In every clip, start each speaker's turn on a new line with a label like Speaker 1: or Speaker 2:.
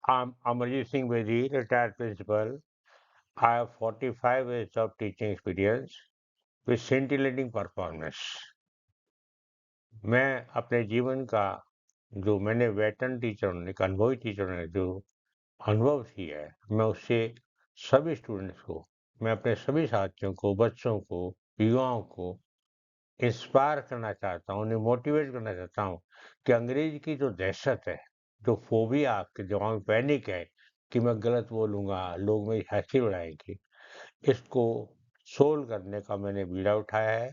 Speaker 1: I'm Amarjit Singh Bedi, retired principal. I have 45 years of teaching experience with scintillating performance. मैं अपने जीवन का जो मैंने वेटरन टीचर ने, एक अनुभवी टीचर ने जो अनुभव किया है, मैं उससे सभी स्टूडेंट्स को, मैं अपने सभी साथियों को, बच्चों को, युवाओं को इंस्पायर करना चाहता हूँ, उन्हें मोटिवेट करना चाहता हूँ कि अंग्रेजी की जो दहशत है, जो फोबिया आपके दिमाग में पैनिक है कि मैं गलत बोलूंगा, लोग मेरी हंसी उड़ाएंगे, इसको सोल्व करने का मैंने बीड़ा उठाया है।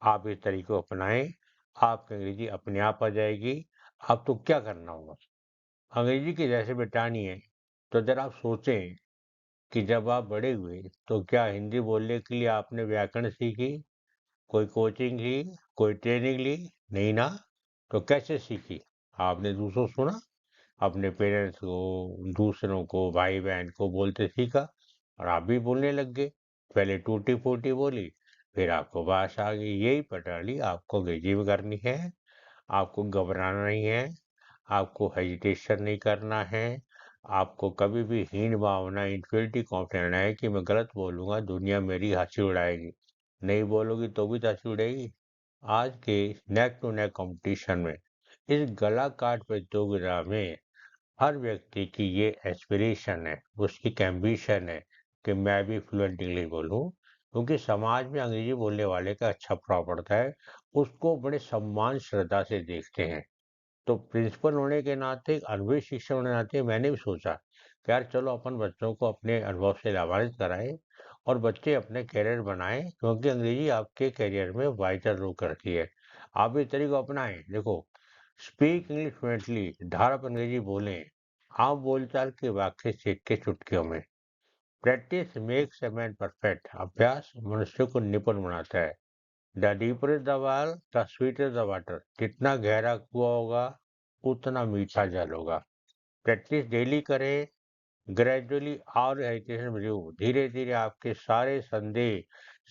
Speaker 1: आप इस तरीके को अपनाएं, आपकी अंग्रेजी अपने आप आ जाएगी। आप तो क्या करना होगा, अंग्रेजी की जैसे बिटानी है, तो जरा आप सोचें कि जब आप बड़े हुए तो क्या हिंदी बोलने के लिए आपने व्याकरण सीखी, कोई कोचिंग ली, कोई ट्रेनिंग ली? नहीं ना। तो कैसे सीखी? आपने दूसरों से सुना, अपने पेरेंट्स को, दूसरों को, भाई बहन को बोलते सीखा और आप भी बोलने लग गए। पहले टूटी फूटी बोली, फिर आपको भाषा आ गई। यही पटाली आपको अंग्रेजी में करनी है। आपको घबराना नहीं है, आपको हेजिटेशन नहीं करना है, आपको कभी भी हीन भावना, इन्फिनिटी कॉन्फिडेंस है कि मैं गलत बोलूंगा दुनिया मेरी हंसी उड़ाएगी। नहीं बोलोगी तो भी तो हंसी उड़ेगी। आज के नेक टू नेक कंपटीशन में, इस गला काट प्रतियोगिता में हर व्यक्ति की ये एस्पिरेशन है, उसकी एक एम्बिशन है कि मैं भी फ्लुएंट इंग्लिश बोलूं, क्योंकि समाज में अंग्रेजी बोलने वाले का अच्छा प्रभाव पड़ता है। उसको बड़े सम्मान श्रद्धा से देखते हैं। तो प्रिंसिपल होने के नाते, एक अनुभवी शिक्षक होने के नाते मैंने भी सोचा कि यार चलो अपन बच्चों को अपने अनुभव से लाभान्वित कराएं और बच्चे अपने करियर बनाएं, क्योंकि अंग्रेजी आपके करियर में वाइटल रोल करती है। आप इस तरीके को अपनाएं। देखो, स्पीक इंग्लिश फ्लुएंटली, धारप अंग्रेजी बोलें। आप बोलचाल के वाक्य सीख के चुटकियों में। Practice makes a man perfect, अभ्यास मनुष्य को निपुण बनाता है। The deeper is the well the sweeter is the water, जितना गहरा कुआं होगा उतना मीठा जल होगा। प्रैक्टिस डेली करें, ग्रेजुअली और एजुकेशन रिव्यू, धीरे धीरे आपके सारे संदेह,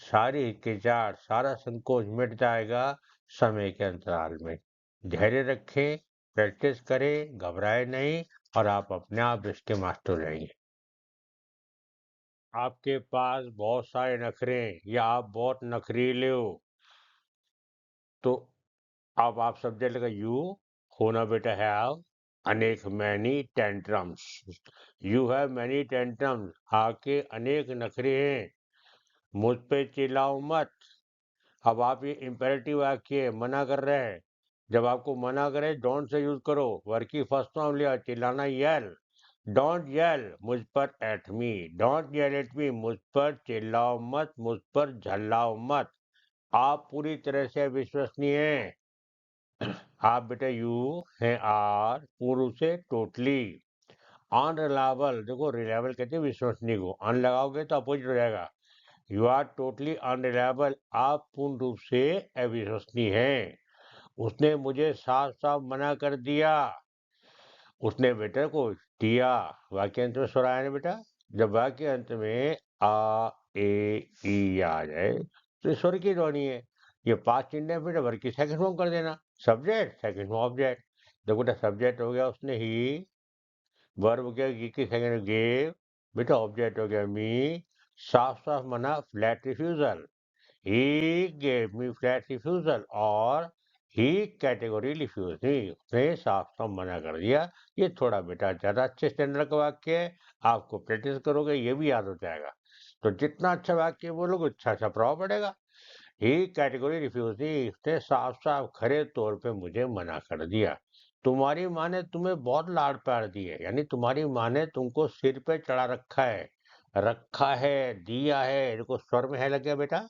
Speaker 1: सारी हिचकिचाहट, सारा संकोच मिट जाएगा समय के अंतराल में। धैर्य रखें, प्रैक्टिस करें, घबराए नहीं, और आप अपने आप इसके मास्टर हो जाएंगे। आपके पास बहुत सारे नखरे हैं या आप बहुत नखरीले हो, तो अब आप सब्जेक्ट लगा यू, होना बेटा हैव अनेक many tantrums. You have many tantrums, आके अनेक नखरे हैं, मुझ पे चिल्लाओ मत। अब आप ये इंपेरेटिव वाक्य है, मना कर रहे हैं। जब आपको मना करे, डोंट से यूज करो। वर्ड की फर्स्ट फॉर्म लिया, चिल्लाना येल। डोंट येल मुझ पर at me, don't yell at me, मुझ पर चिल्लाओ मत, मुझ पर झल्लाओ मत। आप पूरी तरह से विश्वसनीय हैं। आप बेटा यू है, आर पूर्व से टोटली। अनरिलायबल, देखो रिलायबल कहते हैं विश्वसनीय को, अन लगाओगे तो अपोजिट हो जाएगा। यू आर टोटली अनरिलायबल, आप पूर्ण रूप से अविश्वसनीय हैं। उसने मुझे साफ साफ मना कर दिया। उसने बेटा को दिया, वाक्य अंत में स्वर आया ना बेटा। जब वाक्य अंत में आ, ए, ई आ जाए तो स्वर की ध्वनि है। ये पास्ट इंडेफिनिट बेटा, वर्ग की सेकंड फॉर्म कर देना। Subject second form object. देखो बेटा, सब्जेक्ट हो गया उसने ही, वर्ब हो गया की सेकंड गेव, बेटा ऑब्जेक्ट हो गया मी। साफ साफ मना, flat refusal. He gave me flat refusal, और ही कैटेगरी रिफ्यूज मी, उसने साफ साफ मना कर दिया। ये थोड़ा बेटा ज्यादा अच्छे स्टैंडर्ड का वाक्य है, आपको प्रैक्टिस करोगे ये भी याद हो जाएगा। तो जितना अच्छा वाक्य बोलोगे अच्छा अच्छा प्रभाव पड़ेगा। ही कैटेगरी रिफ्यूज मी, उसने साफ साफ खरे तौर पे मुझे मना कर दिया। तुम्हारी माँ ने तुम्हें बहुत लाड़ प्यार दी है, यानी तुम्हारी माँ ने तुमको सिर पे चढ़ा रखा है, रखा है, दिया है। देखो स्वर में है लग गया बेटा,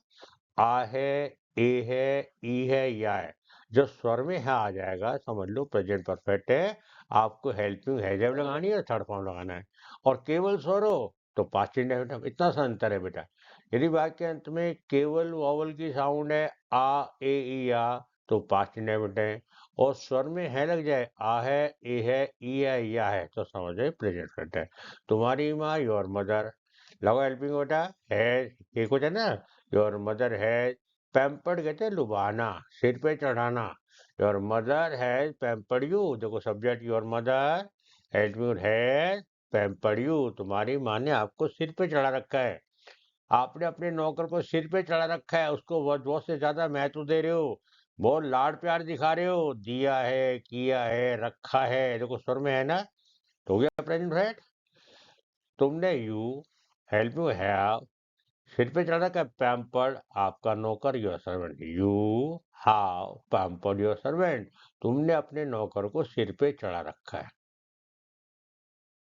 Speaker 1: आ है, ए है, ई है, या है। जो स्वर में है आ जाएगा, समझ लो प्रेजेंट परफेक्ट है। आपको हेल्पिंग है जब लगानी है, थर्ड फॉर्म लगाना है। और केवल स्वर हो तो पास्ट इंडेफिनिट। इतना सा अंतर है बेटा। यदि वाक्य के अंत में केवल वॉवल की साउंड है, आ, ए, ई, या, तो पास्ट इंडेफिनिट है। और स्वर में है लग जाए, आ है, ए है, ई है, या है, तो समझ जाए प्रेजेंट परफेक्ट है। तुम्हारी माँ, योर मदर, लगो हेल्पिंग बेटा है, एक हो जाए ना। योर मदर हैज पैम्पर्ड, कहते हैं लुभाना, सिर पे चढ़ाना। Your mother has pampered you, देखो subject your mother, help your has pampered you, तुम्हारी माँ ने आपको सिर पे चढ़ा रखा है। आपने अपने नौकर को सिर पे चढ़ा रखा है, उसको बहुत से ज्यादा महत्व दे रहे हो, बहुत लाड प्यार दिखा रहे हो, दिया है, किया है, रखा है, देखो स्वर में है ना, तो हो गया प्रेजेंट राइट। तुमने यू हेल्प यू हैव सिर पे चढ़ा रखा है, पैम्पर्ड आपका नौकर, your servant, you have pampered your servant, तुमने अपने नौकर को सिर पे चढ़ा रखा है।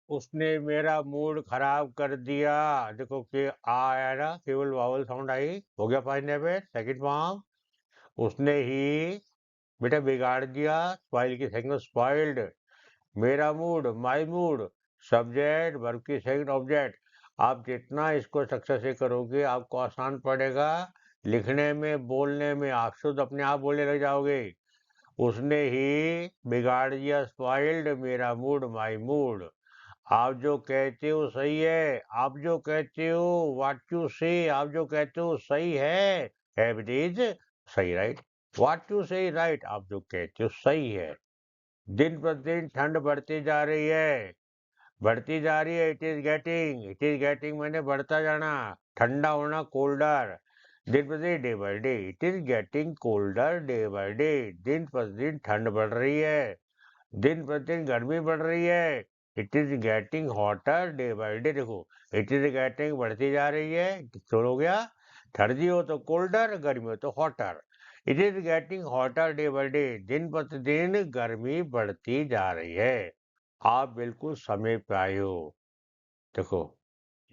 Speaker 1: उसने मेरा मूड खराब कर दिया, देखो कि आ आया ना, केवल वावल साउंड आई, हो गया पाइनएप्पल सेकंड फॉर्म। उसने ही बेटा बिगाड़ दिया, स्पाइल की सेकंड स्पॉइल्ड, मेरा mood my mood, subject verb की सेकंड ऑब्जेक्ट। आप जितना इसको सक्सेस से करोगे आपको आसान पड़ेगा, लिखने में बोलने में आप शुद्ध अपने आप बोलने लग जाओगे। उसने ही बिगाड़ दिया, स्पॉइल्ड मेरा मूड माय मूड। आप जो कहते हो सही है, आप जो कहते हो व्हाट यू से, आप जो कहते हो सही है इट इज सही राइट, व्हाट यू से राइट, आप जो कहते हो सही है। दिन प्रतिदिन ठंड बढ़ती जा रही है, बढ़ती जा रही है, इट इज गेटिंग मैंने बढ़ता जाना, ठंडा होना कोल्डर, दिन प्रतिदिन day by day, it is getting colder day by day, दिन प्रतिदिन ठंड बढ़ रही है, दिन प्रतिदिन गर्मी बढ़ रही है, it is getting hotter day by day, देखो इट इज गेटिंग बढ़ती जा रही है, हो गया, ठंडी हो तो कोल्डर, गर्मी हो तो hotter, it is getting hotter day by day, दिन प्रतिदिन गर्मी बढ़ती जा रही है। आप बिल्कुल समय पे आए हो, देखो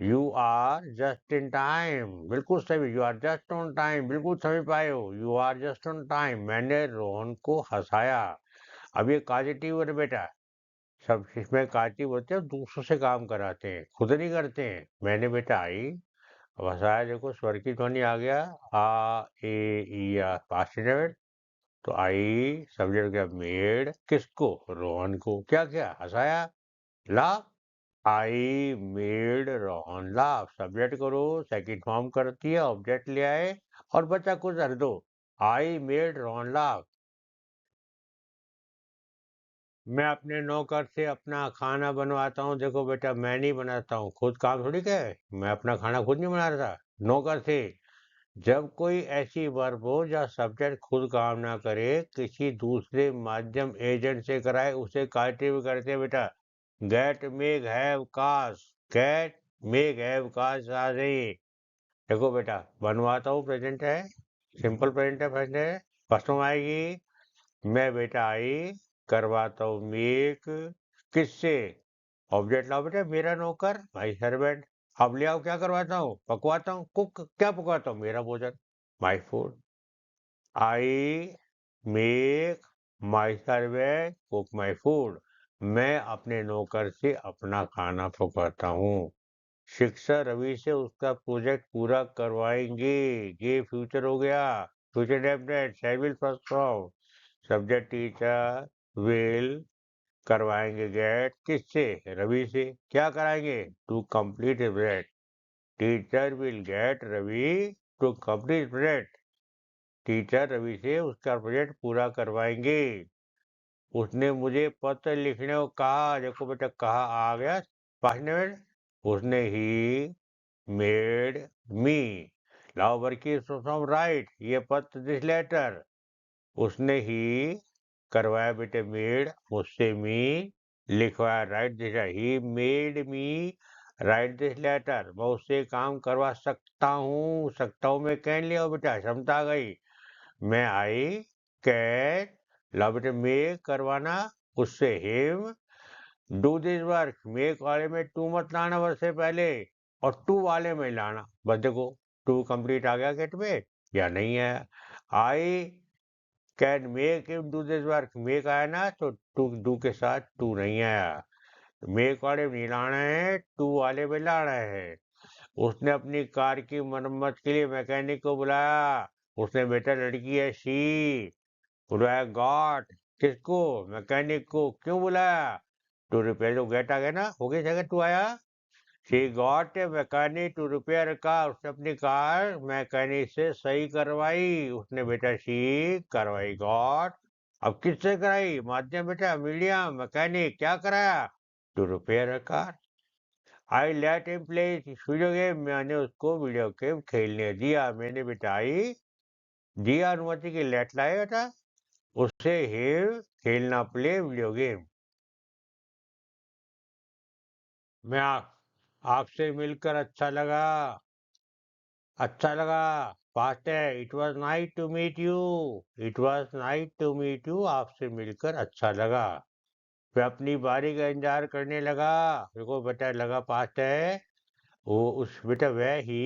Speaker 1: you are just in time, बिल्कुल सही, you are just on time, बिल्कुल समय पे आए हो, you are just on time, मैंने रोहन को हंसाया। अब ये पॉजिटिव है बेटा, सब इसमें कार्टिव होते हैं, दूसरों से काम कराते हैं, खुद नहीं करते हैं। मैंने बेटा आई, अब हंसाया, देखो स्वर की ध्वनि आ गया, आ ए ई आ पास्ट इंडेफिनिट, तो आई सब्जेक्ट क्या मेड, किसको, रोहन को, क्या क्या हंसाया, laugh, I made Rohan laugh, subject करो, सेकंड फॉर्म करती है, ऑब्जेक्ट ले आए और बचा कुछ हर दो, आई मेड रोहन लाफ। मैं अपने नौकर से अपना खाना बनवाता हूँ, देखो बेटा मैं नहीं बनाता हूँ, खुद काम थोड़ी क्या है, मैं अपना खाना खुद नहीं बना रहा, नौकर से। जब कोई ऐसी वर्ब हो जहाँ सब्जेक्ट खुद काम ना करे, किसी दूसरे माध्यम एजेंट से कराए, उसे कार्टिव करते हैं बेटा। गेट मेक हैव काश, गेट मेक हैव काश आ गई, देखो बेटा बनवाता हूँ प्रेजेंट है, सिंपल प्रेजेंट है, फर्स्ट है, फर्स्ट में आएगी, मैं बेटा आई करवाता हूँ मेक, किससे, ऑब्जेक्ट लाओ बेटा, मेरा नौकर माई सर्वेंट, अब ले आओ क्या करवाता हूँ, पकवाता हूँ, कुक क्या पकवाता हूँ, मेरा भोजन, my food, I make my servant cook my food, मैं अपने नौकर से अपना खाना पकाता हूँ। शिक्षा रवि से उसका प्रोजेक्ट पूरा करवाएंगे, ये फ्यूचर हो गया, future definite will first from, subject teacher will करवाएंगे गेट, किससे, रवि से, क्या कराएंगे, to complete project, teacher will get Ravi to complete project, teacher Ravi से उसका प्रोजेक्ट पूरा करवाएंगे। उसने मुझे पत्र लिखने को कहा, देखो बेटा कहा आ गया पास्ट में, उसने ही मेड मी, लाओ वर्की फ्रॉम राइट, ये पत्र दिस लेटर, उसने ही करवाया बेटे मेड, मुझसे मी लिखवाया, write this, he made me write this letter, मैं उससे काम करवा सकता हूँ मैं कैन लिया बेटा, क्षमता आ गई, मैं आई कैन, लाओ बेटे मेक करवाना, उससे him do this work, make वाले में टू मत लाना वर्ष से पहले, और टू वाले में लाना, बस देखो टू कंप्लीट आ गया गेट में या नहीं है, I can make him do this work, make आया ना तो टू डू के साथ टू नहीं आया, मेक वाले में नहीं लाना है, टू वाले में लाना है। उसने अपनी कार की मरम्मत के लिए मैकेनिक को बुलाया, उसने बेटा लड़की है शी, बुलाया गॉट, किसको, मैकेनिक को, क्यों बुलाया, टू रिपेयर, जो गेट आ गया ना, हो गई जगह टू आया, she got a mechanic to repair car, उसने अपनी कार मैकेनिक से सही करवाई, उसने बेटा शी करवाई गॉट, अब किससे कराई, माध्यम बेटा मीडियम, मैकेनिक क्या कराया, to repair a car. I let him play video game, मैंने उसको वीडियो गेम खेलने दिया। मैंने बिठाई दिया अनुमति की लेट लाया था उससे हिम खेलना प्ले वीडियो गेम। मैं आपसे मिलकर अच्छा लगा। अच्छा लगा। फास्ट है। It was nice to meet you. It was nice to meet you. आपसे मिलकर अच्छा लगा। मैं अपनी बारी का इंतजार करने लगा। देखो बेटा लगा पास्ट है। वो उस बेटा वह ही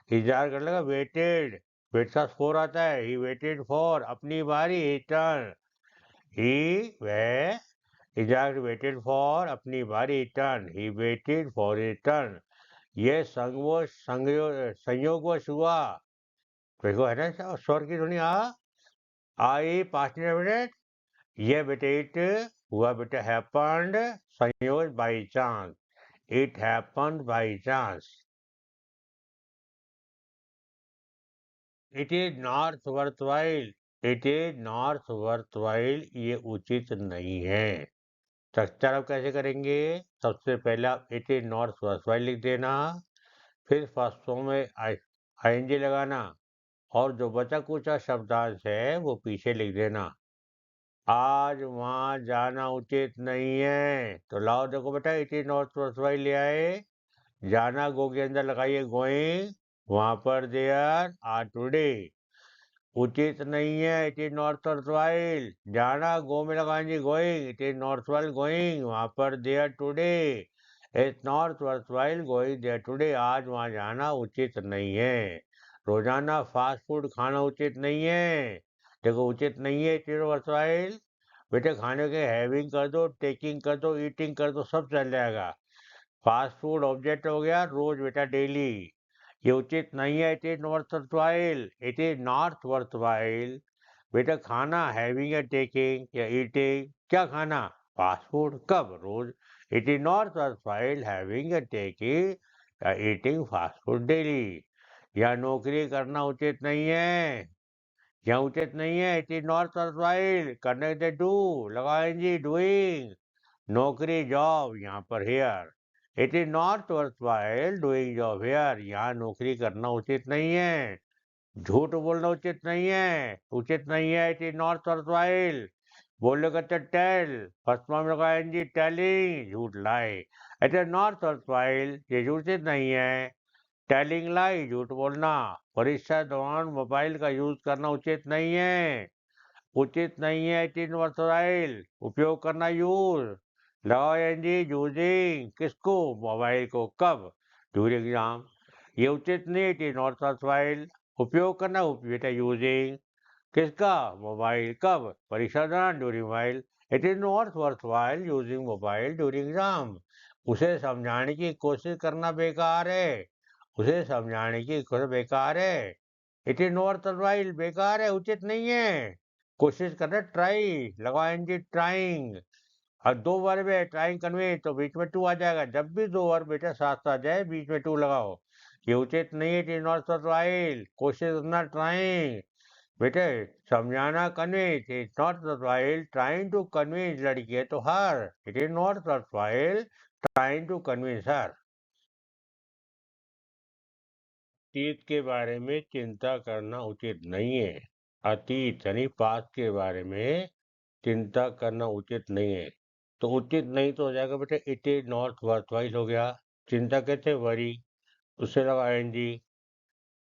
Speaker 1: इंतजार करने लगा। वेटेड। वेट का स्कोर आता है। ही वेटेड फॉर अपनी बारी। टर्न। ही वह इंतजार वेटेड फॉर अपनी बारी। Turn. He waited for a turn. ये संयोगवश हुआ। देखो है ना स्वर की ध्वनि आई पास्ट मिनट। ये बेटे इट हुआ बेटा हैपन्ड संयोग by chance. It happened by chance. It is not worthwhile. It is not worthwhile. ये उचित नहीं है। स्ट्रक्चर आप कैसे करेंगे? सबसे पहले आप इट इज नॉट वर्थवाइल लिख देना। फिर फर्स्ट में आईएनजी लगाना और जो बचा कुचा शब्दांश है वो पीछे लिख देना। आज वहां जाना उचित नहीं है तो लाओ देखो बेटा इट इज नॉट वर्थवाइल ले आए। जाना गो के अंदर लगाइए गोइंग। वहां पर देयर आर टुडे। उचित नहीं है। It is not worthwhile. जाना गो में लगाएंगे going. It is not worthwhile going वहां पर there today. It's not worthwhile going there today. आज वहां जाना उचित नहीं है। रोजाना फास्ट फूड खाना उचित नहीं है। देखो उचित नहीं है। It is worthwhile. बेटे खाने के हैविंग कर दो, टेकिंग कर दो, ईटिंग कर दो, सब चल जाएगा। फास्ट फूड ऑब्जेक्ट हो गया रोज बेटा डेली। ये उचित नहीं है। It is not worthwhile. It is not worthwhile. बेटा खाना हैविंग या टेकिंग या ईटिंग क्या खाना? फास्ट फूड कब? रोज। It is not worthwhile having या टेकिंग या ईटिंग फास्ट फूड डेली। या नौकरी करना उचित नहीं है। यहाँ उचित नहीं है। It is not worthwhile. करने के डू लगाएंगे डूइंग। नौकरी जॉब यहाँ पर here. It is not worthwhile doing job here. यहाँ नौकरी करना उचित नहीं है। झूठ बोलना उचित नहीं है। उचित नहीं है। It is not worthwhile. बोलने का तो टेल फर्स्ट में लगाएंगे टेलिंग झूठ lie. It is not worthwhile. ये उचित नहीं है। टेलिंग लाई झूठ बोलना। परीक्षा दौरान मोबाइल का यूज करना उचित नहीं है। उचित नहीं है। It is worthwhile. उपयोग करना यूज। लगाओ एनजी यूजिंग किसको? मोबाइल को कब? During exam. ये उचित नहीं। It is not worthwhile. उपयोग करना बेटा यूजिंग किसका? मोबाइल कब? परीक्षा दौरान during mobile. It is not worthwhile using mobile during exam. उसे समझाने की कोशिश करना बेकार है। उसे समझाने की कोशिश बेकार है। इट इज नॉट वर्थवाइल बेकार है उचित नहीं है। कोशिश कर रहे ट्राई लगाओ ट्राइंग। और दो बार में ट्राइंग कन्वे तो बीच में टू आ जाएगा। जब भी दो बार बेटा साथ आ जाए बीच में टू लगाओ। ये उचित नहीं है। It is not worthwhile. कोशिश करना ट्राइंग। बेटे समझाना convince. It's not worthwhile trying to convince लड़की है तो her. It is not worthwhile trying to convince her. अतीत के बारे में चिंता करना उचित नहीं है। अतीत यानी पास्ट के बारे में चिंता करना उचित नहीं है। तो उचित नहीं तो हो जाएगा बेटा इट इज नॉट वर्थवाइल हो गया। चिंता कहते वरी उससे लगा एनजी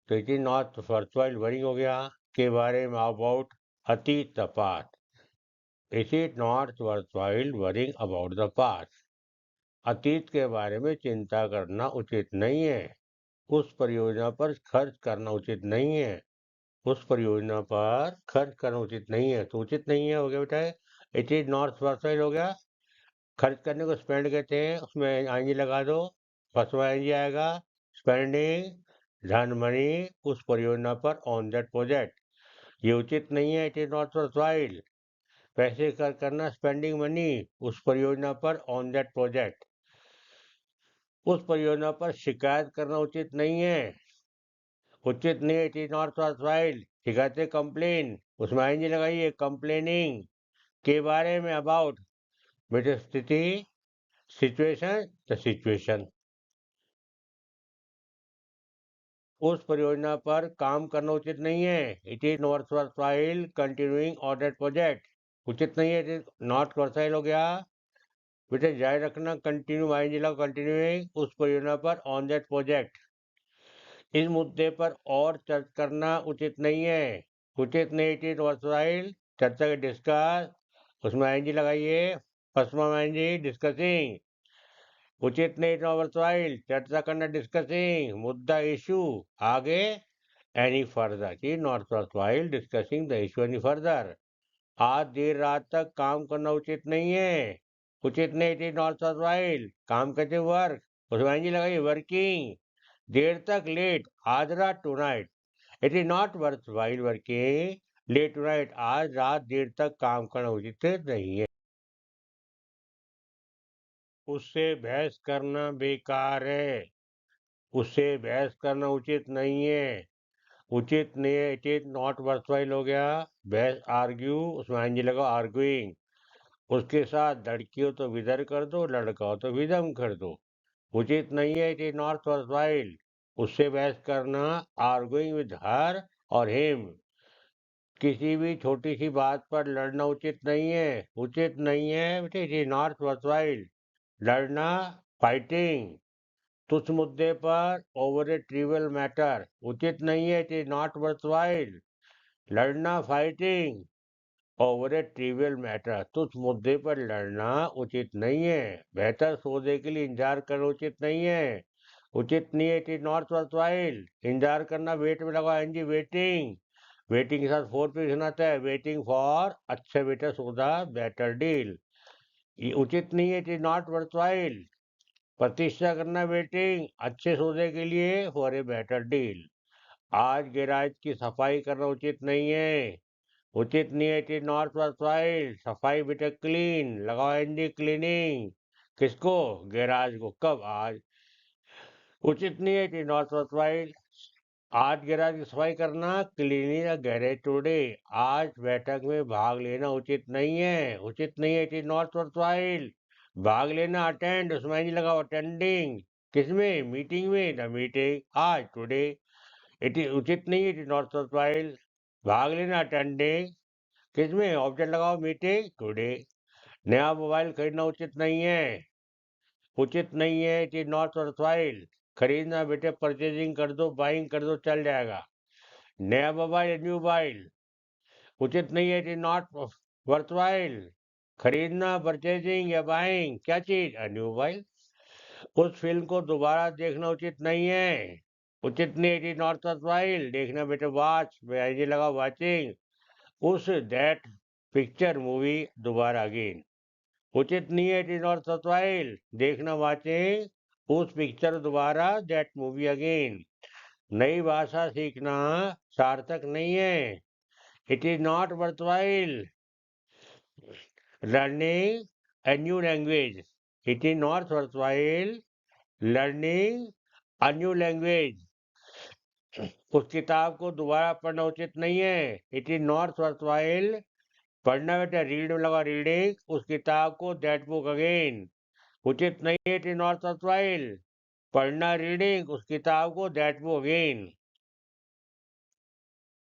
Speaker 1: तो it is not worthwhile worry हो गया। के बारे में अबाउट अतीत the past. It is not worthwhile worrying about the past. अतीत के बारे में चिंता करना उचित नहीं है। उस परियोजना पर खर्च करना उचित नहीं है। उस परियोजना पर खर्च करना उचित नहीं है तो उचित नहीं है हो गया बेटा। इट इज नॉट वर्थवाइल हो गया। खर्च करने को स्पेंड कहते हैं। उसमें आईएनजी लगा दो। फर्स्ट में आईएनजी आएगा। स्पेंडिंग धन मनी उस परियोजना पर ऑन दैट प्रोजेक्ट। ये उचित नहीं है। It is not worthwhile. पैसे खर्च करना स्पेंडिंग मनी उस परियोजना पर ऑन दैट प्रोजेक्ट। उस परियोजना पर शिकायत करना उचित नहीं है। उचित नहीं है। It is not worthwhile. शिकायतें कंप्लेन उसमें आईएनजी लगाइए कंप्लेनिंग के बारे में अबाउट बेटे स्थिति सिचुएशन द सिचुएशन। उस परियोजना पर काम करना उचित नहीं है। It is not worthwhile continuing on that project. उचित नहीं है, इट इज नॉट वर्थवाइल हो गया। बेटे जारी रखना, कंटिन्यू आईएनजी लगाओ, कंटिन्यूइंग उस परियोजना पर ऑन दैट प्रोजेक्ट। इस मुद्दे पर और चर्चा करना उचित नहीं है। उचित नहीं, इट इज वर्थवाइल चर्चा के डिस्कस, उसमें आईएनजी लगाइए, फर्स्ट में आईएनजी डिस्कसिंग। उचित नहीं, नॉट वर्थवाइल चर्चा करना, डिस्कसिंग मुद्दा इशू आगे एनी फर्दर की not worthwhile discussing the issue any further. आज देर रात तक काम करना उचित नहीं है। उचित नहीं, इट इज नॉट वर्थवाइल काम करते वर्क, उसमें आईएनजी लगाइए, वर्किंग देर तक लेट आज रात tonight. It is not worthwhile working late tonight आज रात देर तक काम करना उचित नहीं है। उससे बहस करना बेकार है। उससे बहस करना उचित नहीं है। उचित नहीं है, इट इज नॉट वर्थवाइल हो गया। बहस आर्ग्यू, उसमें आईएनजी लगाओ, आर्ग्यूइंग। उसके साथ लड़की हो तो विदर कर दो, लड़का हो तो विदम कर दो। उचित नहीं है, इट इज नॉट वर्थवाइल उससे बहस करना, आर्ग्यूइंग विद हर और हिम। किसी भी छोटी सी बात पर लड़ना उचित नहीं है। उचित नहीं है, इट इज नॉट वर्थवाइल लड़ना, फाइटिंग तुच्छ मुद्दे पर, ओवर ए ट्रिवियल मैटर। उचित नहीं है, इट इज नॉट वर्थवाइल लड़ना, फाइटिंग ओवर ए ट्रिवियल मैटर। तुच्छ मुद्दे पर लड़ना उचित नहीं है। बेहतर सौदे के लिए इंतजार करना उचित नहीं है। उचित नहीं है, इट इज नॉट वर्थवाइल इंतजार करना, वेट में लगा एनजी, वेटिंग। वेटिंग के साथ फोर पे सुनाता है, वेटिंग फॉर अच्छा बेटर सौदा, बेटर डील। ये उचित नहीं है, इट इज नॉट वर्थवाइल प्रतीक्षा करना, वेटिंग अच्छे सौदे के लिए, फॉर ए बेटर डील। आज गैराज की सफाई करना उचित नहीं है। उचित नहीं है, इट इज नॉट वर्थवाइल सफाई बेटर क्लीन, लगाओ एनडी, क्लीनिंग। किसको? गैराज को। कब? आज। उचित नहीं है, इट इज नॉट वर्थवाइल आज गैराज की सफाई करना, क्लीनिंग द गैरेज टुडे। आज बैठक में भाग लेना उचित नहीं है। उचित नहीं है, इट इज नॉट वर्थवाइल भाग लेना, अटेंड, उसमें नहीं लगाओ, अटेंडिंग। किसमें? मीटिंग में, द मीटिंग आज, टुडे। इट इज उचित नहीं है, इट इज नॉट वर्थवाइल भाग लेना, अटेंडिंग। किसमें? ऑब्जेक्ट लगाओ, मीटिंग, टुडे। नया मोबाइल खरीदना उचित नहीं है। उचित नहीं है, इट इज नॉट वर्थवाइल खरीदना, बेटे परचेजिंग कर दो, बाइंग कर दो, चल जाएगा। नया मोबाइल, न्यू मोबाइल उचित नहीं है, इट इज नॉट वर्थवाइल खरीदना, परचेजिंग या बाइंग, क्या चीज? New mobile. उस फिल्म को दोबारा देखना उचित नहीं है। उचित नहीं, इट इज नॉट वर्थवाइल देखना, बेटे वॉच में आईजी लगा, वाचिंग उस दैट पिक्चर मूवी दोबारा अगेन। उचित नहीं है, इट इज नॉट वर्थवाइल देखना, वाचिंग उस पिक्चर दोबारा, दैट मूवी अगेन। नई भाषा सीखना सार्थक नहीं है। It is not worthwhile learning a new language. It is not worthwhile learning a new language. उस किताब को दोबारा पढ़ना उचित नहीं है। इट इज नॉट वर्थवाइल पढ़ना, बेटा रीड में लगा, रीडिंग उस किताब को, दैट बुक अगेन। उचित नहीं है, इट इज नॉट वर्थवाइल पढ़ना, रीडिंग उस किताब को, दैट बुक अगेन।